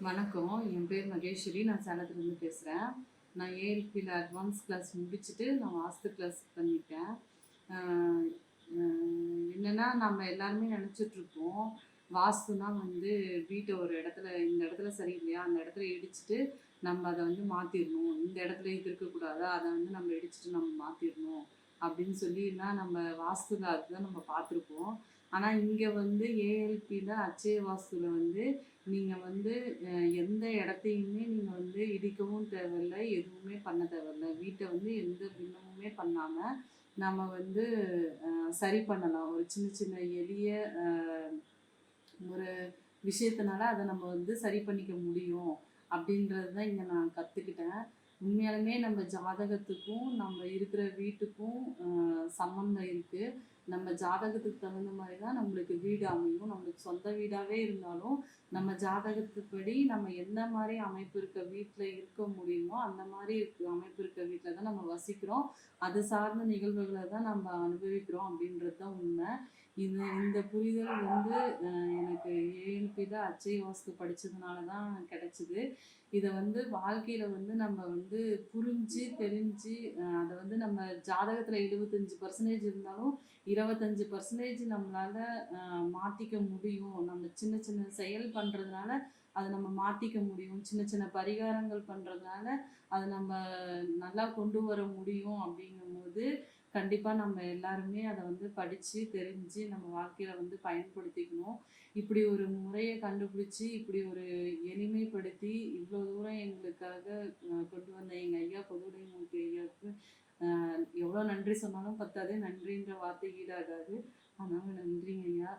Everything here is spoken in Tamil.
வணக்கம். என் பேர் மகேஸ்வரி. நான் சேலத்துலேருந்து பேசுகிறேன். நான் ஏஎல்பியில் அட்வான்ஸ் கிளாஸ் முடிச்சுட்டு நான் வாஸ்து கிளாஸ் பண்ணிட்டேன். அ அ என்னென்னா, நம்ம எல்லாருமே நினச்சிட்ருப்போம், வாஸ்துனா வந்து வீட்டை ஒரு இடத்துல இந்த இடத்துல சரியில்லையா, அந்த இடத்துல இடிச்சுட்டு நம்ம அதை வந்து மாற்றிடணும். இந்த இடத்துல இது இருக்கக்கூடாது, அதை வந்து நம்ம இடிச்சுட்டு நம்ம மாற்றிடணும் அப்படின்னு சொல்லிலாம் நம்ம வாஸ்துல அதுதான் நம்ம பார்த்துருப்போம். ஆனால் இங்கே வந்து ஏஎல்பியில் அச்சய வாஸ்துவில் வந்து நீங்கள் வந்து எந்த இடத்தையுமே நீங்கள் வந்து இடிக்கவும் தேவையில்ல, எதுவுமே பண்ண தேவையில்ல. வீட்டை வந்து எந்த பின்னமுமே பண்ணாமல் நம்ம வந்து சரி பண்ணலாம். ஒரு சின்ன சின்ன எளிய ஒரு விஷயத்தினால அதை நம்ம வந்து சரி பண்ணிக்க முடியும் அப்படின்றது தான் இங்கே நான் கற்றுக்கிட்டேன். உண்மையாலுமே நம்ம ஜாதகத்துக்கும் நம்ம இருக்கிற வீட்டுக்கும் சம்மந்தம் இருக்குது. நம்ம ஜாதகத்துக்கு தகுந்த மாதிரி தான் நம்மளுக்கு வீடு அமையும். நம்மளுக்கு சொந்த வீடாகவே இருந்தாலும் நம்ம ஜாதகத்துப்படி நம்ம எந்த மாதிரி அமைப்பு இருக்க வீட்டில் இருக்க முடியுமோ அந்த மாதிரி அமைப்பு இருக்க வீட்டில் தான் நம்ம வசிக்கிறோம். அது சார்ந்த நிகழ்வுகளை தான் நம்ம அனுபவிக்கிறோம் அப்படின்றது தான் உண்மை. இந்த புரிதல் வந்து எனக்கு ஏஎல்பியில் அச்சய வாஸ்து படித்ததுனால தான் கிடச்சிது. இதை வந்து வாழ்க்கையில் வந்து நம்ம வந்து புரிஞ்சு தெரிஞ்சு அதை வந்து நம்ம ஜாதகத்தில் 75% இருந்தாலும் 25% நம்மளால் மாற்றிக்க முடியும். நம்ம சின்ன சின்ன செயல் பண்ணுறதுனால அதை நம்ம மாற்றிக்க முடியும். சின்ன சின்ன பரிகாரங்கள் பண்ணுறதுனால அதை நம்ம நல்லா கொண்டு வர முடியும். அப்படிங்கும்போது கண்டிப்பாக நம்ம எல்லாருமே அதை வந்து படித்து தெரிஞ்சு நம்ம வாழ்க்கையில் வந்து பயன்படுத்திக்கணும். இப்படி ஒரு முறையை கண்டுபிடிச்சி இப்படி ஒரு எளிமைப்படுத்தி இவ்வளோ தூரம் எங்களுக்காக கொண்டு வந்த எங்கள் ஐயா பொதுவுடைமூர்த்தி ஐயாவுக்கு எவ்வளோ நன்றி சொன்னாலும் பத்தாது. நன்றின்ற வார்த்தை ஈடாகாது. அதனால் நன்றிங்க ஐயா.